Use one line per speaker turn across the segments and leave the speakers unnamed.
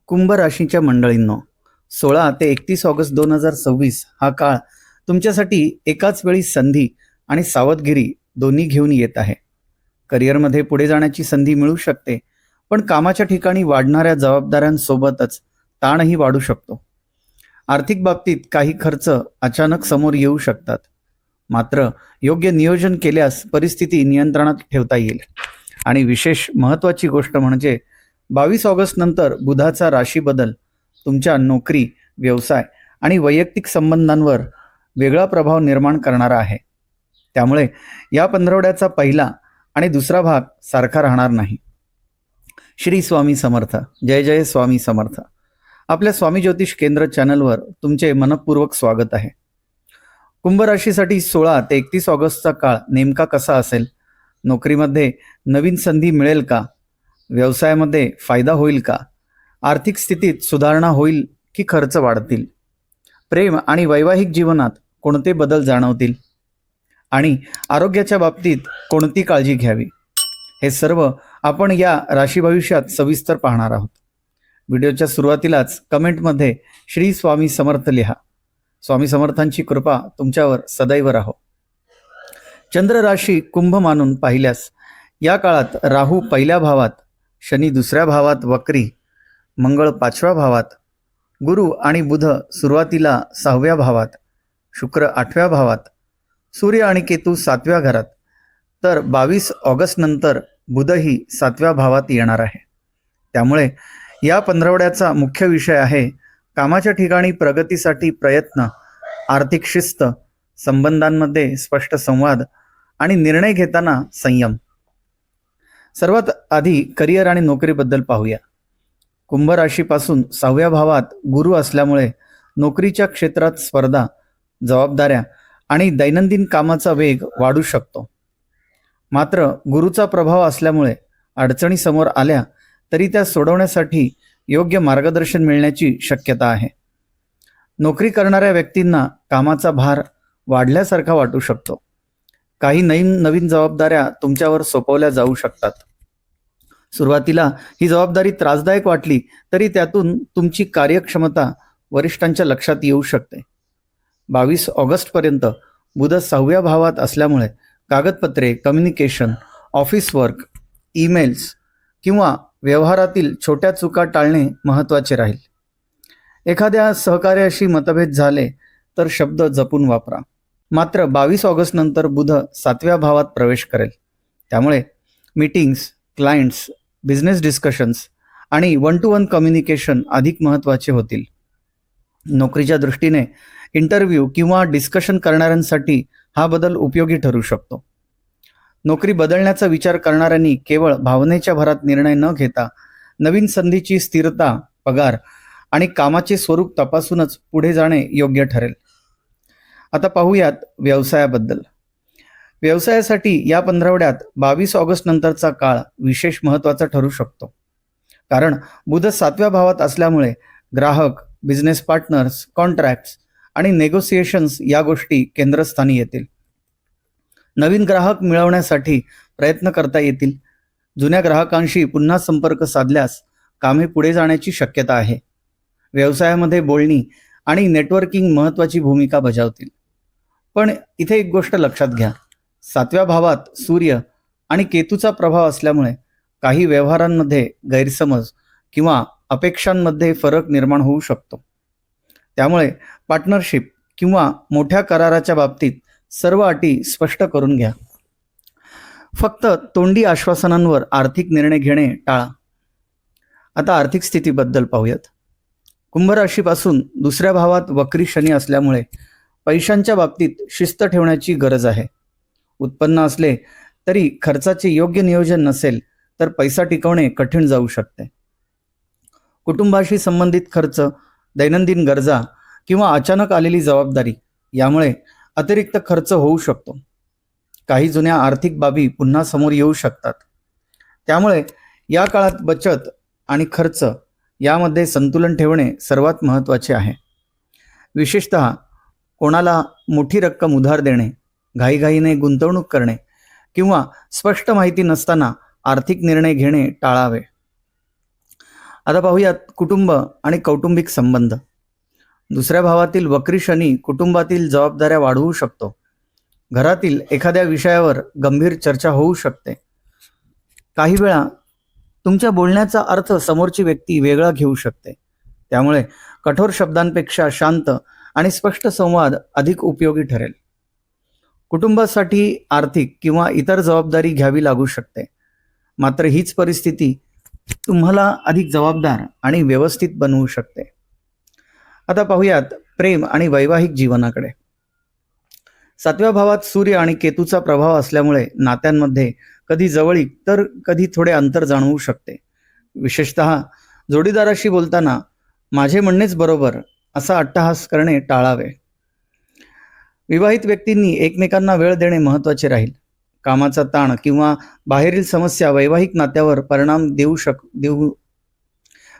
कुंभ राशीच्या मंडळींनो, 16 ते 31 ऑगस्ट 2026 हा काळ तुमच्यासाठी एकाच वेळी संधी आणि सावधगिरी दोन्ही घेऊन येत आहे. करिअरमध्ये पुढे जाण्याची संधी मिळू शकते, पण कामाच्या ठिकाणी वाढणाऱ्या जबाबदाऱ्यांसोबतच ताणही वाढू शकतो. आर्थिक बाबतीत काही खर्च अचानक समोर येऊ शकतात, मात्र योग्य नियोजन केल्यास परिस्थिती नियंत्रणात ठेवता येईल. आणि विशेष महत्त्वाची गोष्ट म्हणजे 22 ऑगस्ट नंतर बुधाचा राशी बदल तुमच्या नोकरी, व्यवसाय आणि वैयक्तिक संबंधांवर वेगळा प्रभाव निर्माण करणारा आहे. त्यामुळे या पंधरवड्याचा पहिला आणि दुसरा भाग सारखा राहणार नाही. श्री स्वामी समर्थ. जय जय स्वामी समर्थ. आपल्या स्वामी ज्योतिष केंद्र चॅनलवर तुमचे मनपूर्वक स्वागत आहे. कुंभ राशीसाठी 16 ते 31 ऑगस्टचा काळ नेमका कसा असेल? नोकरीमध्ये नवीन संधी मिळेल का? व्यवसायामध्ये फायदा होईल का? आर्थिक स्थितीत सुधारणा होईल की खर्च वाढतील? प्रेम आणि वैवाहिक जीवनात कोणते बदल जाणवतील? आणि आरोग्याच्या बाबतीत कोणती काळजी घ्यावी? हे सर्व आपण या राशी भविष्यात सविस्तर पाहणार आहोत. व्हिडिओच्या सुरुवातीलाच कमेंटमध्ये श्री स्वामी समर्थ लिहा. स्वामी समर्थांची कृपा तुमच्यावर सदैव राहो. चंद्र राशी कुंभ मानून पाहिल्यास या काळात राहू पहिल्या भावात, शनी दुसऱ्या भावात वक्री, मंगळ 5व्या भावात, गुरु आणि बुध सुरुवातीला 6व्या भावात, शुक्र 8व्या भावात, सूर्य आणि केतू 7व्या घरात, तर 22 ऑगस्ट नंतर बुधही 7व्या भावात येणार आहे. त्यामुळे या पंधरवड्याचा मुख्य विषय आहे कामाच्या ठिकाणी प्रगतीसाठी प्रयत्न, आर्थिक शिस्त, संबंधांमध्ये स्पष्ट संवाद आणि निर्णय घेताना संयम. सर्वात आधी करिअर आणि नोकरीबद्दल पाहूया. कुंभ राशीपासून 6व्या भावात गुरु असल्यामुळे नोकरीच्या क्षेत्रात स्पर्धा, जबाबदाऱ्या आणि दैनंदिन कामाचा वेग वाढू शकतो. मात्र गुरुचा प्रभाव असल्यामुळे अडचणी समोर आल्या तरी त्या सोडवण्यासाठी योग्य मार्गदर्शन मिळण्याची शक्यता आहे. नोकरी करणाऱ्या व्यक्तींना कामाचा भार वाढल्यासारखा वाटू शकतो. काही नवीन जबाबदाऱ्या तुमच्यावर सोपवल्या जाऊ शकतात. सुरुवातीला ही जबाबदारी त्रासदायक वाटली तरी त्यातून तुमची कार्यक्षमता वरिष्ठांच्या लक्षात येऊ शकते. 22 ऑगस्टपर्यंत बुध 6व्या भावात असल्यामुळे कागदपत्रे, कम्युनिकेशन, ऑफिस वर्क, ईमेल्स किंवा व्यवहारातील छोट्या चुका टाळणे महत्त्वाचे राहील. एखाद्या सहकार्याशी मतभेद झाले तर शब्द जपून वापरा. मात्र 22 ऑगस्ट नंतर बुध 7व्या भावात प्रवेश करेल. त्यामुळे मीटिंग्स, क्लायंट्स, बिझनेस डिस्कशन्स आणि 1-to-1 कम्युनिकेशन अधिक महत्त्वाचे होतील. नोकरीच्या दृष्टीने इंटरव्ह्यू किंवा डिस्कशन करणाऱ्यांसाठी हा बदल उपयोगी ठरू शकतो. नोकरी बदलण्याचा विचार करणाऱ्यांनी केवळ भावनेच्या भरात निर्णय न घेता नवीन संधीची स्थिरता, पगार आणि कामाचे स्वरूप तपासूनच पुढे जाणे योग्य ठरेल. आता पाहूयात व्यवसायाबद्दल. व्यवसायासाठी या पंधरवड्यात 22 ऑगस्ट नंतरचा काळ विशेष महत्त्वाचा ठरू शकतो. कारण बुध 7व्या भावात असल्यामुळे ग्राहक, बिझनेस पार्टनर्स, कॉन्ट्रॅक्ट्स आणि नेगोसिएशन्स या गोष्टी केंद्रस्थानी येतील. नवीन ग्राहक मिळवण्यासाठी प्रयत्न करता येतील. जुन्या ग्राहकांशी पुन्हा संपर्क साधल्यास कामे पुढे जाण्याची शक्यता आहे. व्यवसायामध्ये बोलणी आणि नेटवर्किंग महत्त्वाची भूमिका बजावतील. पण इथे एक गोष्ट लक्षात घ्या. 7व्या भावात सूर्य आणि केतूचा प्रभाव असल्यामुळे काही व्यवहारांमध्ये गैरसमज किंवा अपेक्षांमध्ये फरक निर्माण होऊ शकतो. त्यामुळे पार्टनरशिप किंवा मोठ्या कराराच्या बाबतीत सर्व अटी स्पष्ट करून घ्या. फक्त तोंडी आश्वासनांवर आर्थिक निर्णय घेणे टाळा. आता आर्थिक स्थितीबद्दल पाहूयात. कुंभ राशीपासून दुसऱ्या भावात वक्री शनी असल्यामुळे पैशांच्या बाबतीत शिस्त ठेवण्याची गरज आहे. उत्पन्न असले तरी खर्चाचे योग्य नियोजन नसेल तर पैसा टिकवणे कठीण जाऊ शकते. कुटुंबाशी संबंधित खर्च, दैनंदिन गरजा किंवा अचानक आलेली जबाबदारी यामुळे अतिरिक्त खर्च होऊ शकतो. काही जुन्या आर्थिक बाबी पुन्हा समोर येऊ शकतात. त्यामुळे या काळात बचत आणि खर्च यामध्ये संतुलन ठेवणे सर्वात महत्त्वाचे आहे. विशेषतः कोणाला मोठी रक्कम उधार देणे, घाईघाईने गुंतवणूक करणे किंवा स्पष्ट माहिती नसताना आर्थिक निर्णय घेणे टाळावे. आता पाहूयात कुटुंब आणि कौटुंबिक संबंध. दुसऱ्या भावातील वक्री शनी कुटुंबातील जबाबदाऱ्या वाढवू शकतो. घरातील एखाद्या विषयावर गंभीर चर्चा होऊ शकते. काही वेळा तुमच्या बोलण्याचा अर्थ समोरची व्यक्ती वेगळा घेऊ शकते. त्यामुळे कठोर शब्दांपेक्षा शांत आणि स्पष्ट संवाद अधिक उपयोगी ठरेल. कुटुंबासाठी आर्थिक किंवा इतर जबाबदारी घ्यावी लागू शकते. मात्र हीच परिस्थिती तुम्हाला अधिक जबाबदार आणि व्यवस्थित बनवू शकते. आता पाहूयात प्रेम आणि वैवाहिक जीवनाकडे. 7व्या भावात सूर्य आणि केतूचा प्रभाव असल्यामुळे नात्यांमध्ये कधी जवळीक तर कधी थोडे अंतर जाणवू शकते. विशेषतः जोडीदाराशी बोलताना माझे म्हणणेच बरोबर असा अट्टहास करणे टाळावे. विवाहित व्यक्तींनी एकमेकांना वेळ देणे महत्त्वाचे राहील. कामाचा ताण किंवा बाहेरील समस्या वैवाहिक नात्यावर परिणाम देऊ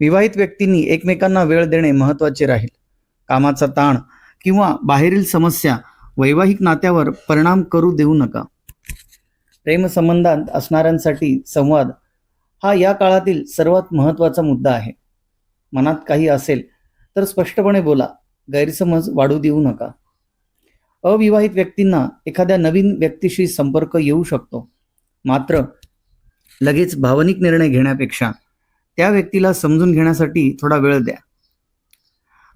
विवाहित व्यक्तींनी एकमेकांना वेळ देणे महत्त्वाचे राहील. कामाचा ताण किंवा बाहेरील समस्या वैवाहिक नात्यावर परिणाम करू देऊ नका. प्रेमसंबंधात असणाऱ्यांसाठी संवाद हा या काळातील सर्वात महत्त्वाचा मुद्दा आहे. मनात काही असेल तर स्पष्टपणे बोला. गैरसमज वाढू देऊ नका. अविवाहित व्यक्तींना एखाद्या नवीन व्यक्तीशी संपर्क येऊ शकतो. मात्र लगेच भावनिक निर्णय घेण्यापेक्षा त्या व्यक्तीला समजून घेण्यासाठी थोडा वेळ द्या.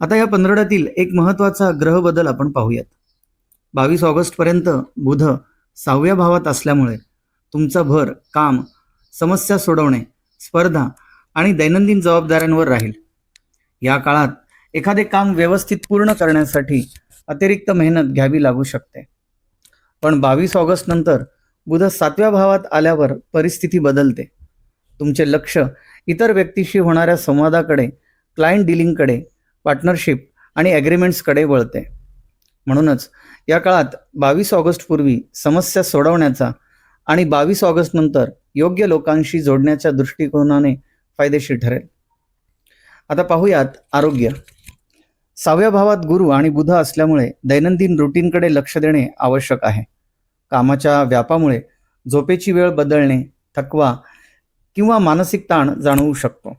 आता या पंधरवड्यातील एक महत्त्वाचा ग्रह बदल आपण पाहूयात. 22 ऑगस्टपर्यंत बुध 6व्या भावात असल्यामुळे तुमचा भर काम, समस्या सोडवणे, स्पर्धा आणि दैनंदिन जबाबदाऱ्यांवर राहील. या काळात एखादे काम व्यवस्थित पूर्ण करण्यासाठी अतिरिक्त मेहनत घ्यावी लागू शकते. पण 22 ऑगस्ट नंतर बुध 7व्या भावात आल्यावर परिस्थिती बदलते. तुमचे लक्ष इतर व्यक्तीशी होणाऱ्या संवादाकडे, क्लायंट डीलिंगकडे, पार्टनरशिप आणि ॲग्रीमेंट्सकडे वळते. म्हणूनच या काळात 22 ऑगस्ट पूर्वी समस्या सोडवण्याचा आणि 22 ऑगस्ट नंतर योग्य लोकांशी जोडण्याच्या दृष्टिकोनाने फायदेशीर ठरेल. आता पाहूयात आरोग्य. 6व्या भावात गुरु आणि बुध असल्यामुळे दैनंदिन रुटीनकडे लक्ष देणे आवश्यक आहे. कामाच्या व्यापामुळे झोपेची वेळ बदलणे, थकवा किंवा मानसिक ताण जाणवू शकतो.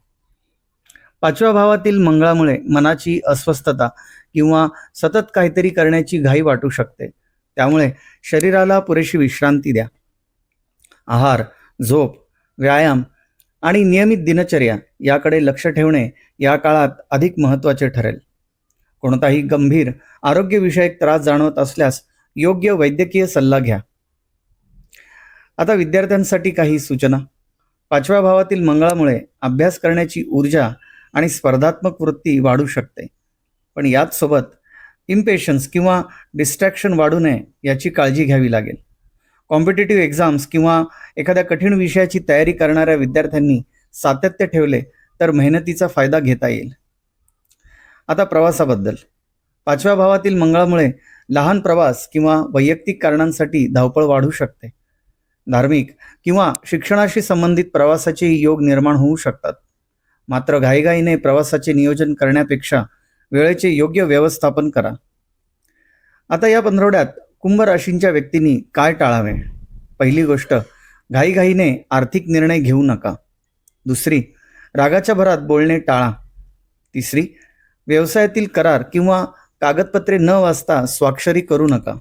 5व्या भावातील मंगळामुळे मनाची अस्वस्थता किंवा सतत काहीतरी करण्याची घाई वाटू शकते. त्यामुळे शरीराला पुरेशी विश्रांती द्या. आहार, झोप, व्यायाम आणि नियमित दिनचर्या याकडे लक्ष ठेवणे या काळात अधिक महत्त्वाचे ठरेल. कोणताही गंभीर आरोग्यविषयक त्रास जाणवत असल्यास योग्य वैद्यकीय सल्ला घ्या. आता विद्यार्थ्यांसाठी काही सूचना. 5व्या भावातील मंगळामुळे अभ्यास करण्याची ऊर्जा आणि स्पर्धात्मक वृत्ती वाढू शकते. पण याच सोबत इम्पेशन्स किंवा डिस्ट्रॅक्शन वाढू नये याची काळजी घ्यावी लागेल. कॉम्पिटिटिव्ह एक्झाम्स किंवा एखाद्या कठीण विषयाची तयारी करणाऱ्या विद्यार्थ्यांनी सातत्य ठेवले तर मेहनतीचा फायदा घेता येईल. आता प्रवासाबद्दल. 5व्या भावातील मंगळामुळे लहान प्रवास किंवा वैयक्तिक कारणांसाठी धावपळ वाढू शकते. धार्मिक किंवा शिक्षणाशी संबंधित प्रवासाचे योग निर्माण होऊ शकतात. मात्र घाईघाईने प्रवासाचे नियोजन करण्यापेक्षा वेळेचे योग्य व्यवस्थापन करा. आता या पंधरवड्यात कुंभ राशींच्या व्यक्तींनी काय टाळावे? पहिली गोष्ट, घाईघाईने आर्थिक निर्णय घेऊ नका. दुसरी, रागाच्या भरात बोलणे टाळा. तिसरी, व्यवसायातील करार किंवा कागदपत्रे न वाचता स्वाक्षरी करू नका.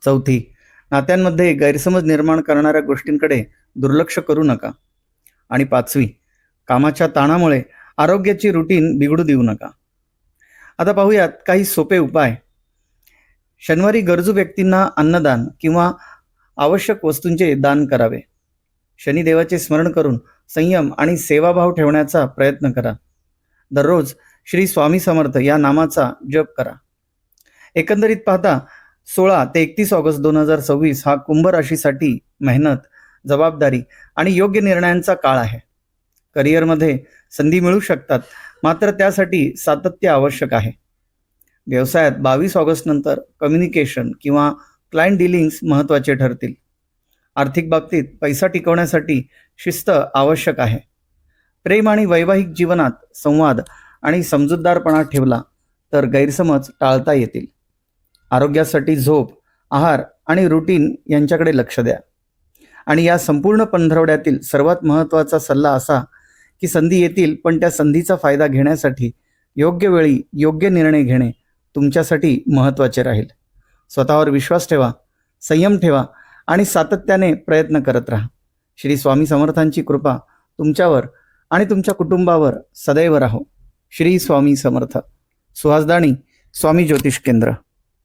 चौथी, नात्यांमध्ये गैरसमज निर्माण करणाऱ्या गोष्टींकडे दुर्लक्ष करू नका. आणि 5वी, कामाच्या ताणामुळे आरोग्याची रुटीन बिघडू देऊ नका. आता पाहूयात काही सोपे उपाय. शनिवारी गरजू व्यक्तींना अन्नदान किंवा आवश्यक वस्तूंचे दान करावे. शनिदेवाचे स्मरण करून संयम आणि सेवाभाव ठेवण्याचा प्रयत्न करा. दररोज श्री स्वामी समर्थ या नामाचा जप करा. एकंदरीत पाहता 16 ते 31 ऑगस्ट 2026 हा कुंभ राशीसाठी मेहनत, जबाबदारी आणि योग्य निर्णयांचा काळ आहे. करिअरमध्ये संधी मिळू शकतात, मात्र त्यासाठी सातत्य आवश्यक आहे. व्यवसायात 22 ऑगस्ट नंतर कम्युनिकेशन किंवा क्लायंट डीलिंग्स महत्त्वाचे ठरतील. आर्थिक बाबतीत पैसा टिकवण्यासाठी शिस्त आवश्यक आहे. प्रेम आणि वैवाहिक जीवनात संवाद आणि समजूतदारपणा ठेवला तर गैरसमज टाळता येतील. आरोग्यासाठी झोप, आहार आणि रुटीन यांच्याकडे लक्ष द्या. आणि या संपूर्ण पंधरवड्यातील सर्वात महत्त्वाचा सल्ला असा की संधी येतील, पण त्या संधीचा फायदा घेण्यासाठी योग्य वेळी योग्य निर्णय घेणे तुमच्यासाठी महत्त्वाचे राहील. स्वतःवर विश्वास ठेवा, संयम ठेवा आणि सातत्याने प्रयत्न करत राहा. श्री स्वामी समर्थांची कृपा तुमच्यावर आणि तुमच्या कुटुंबावर सदैव राहो. श्री स्वामी समर्थ. सुहास दाणी, स्वामी ज्योतिष केंद्र.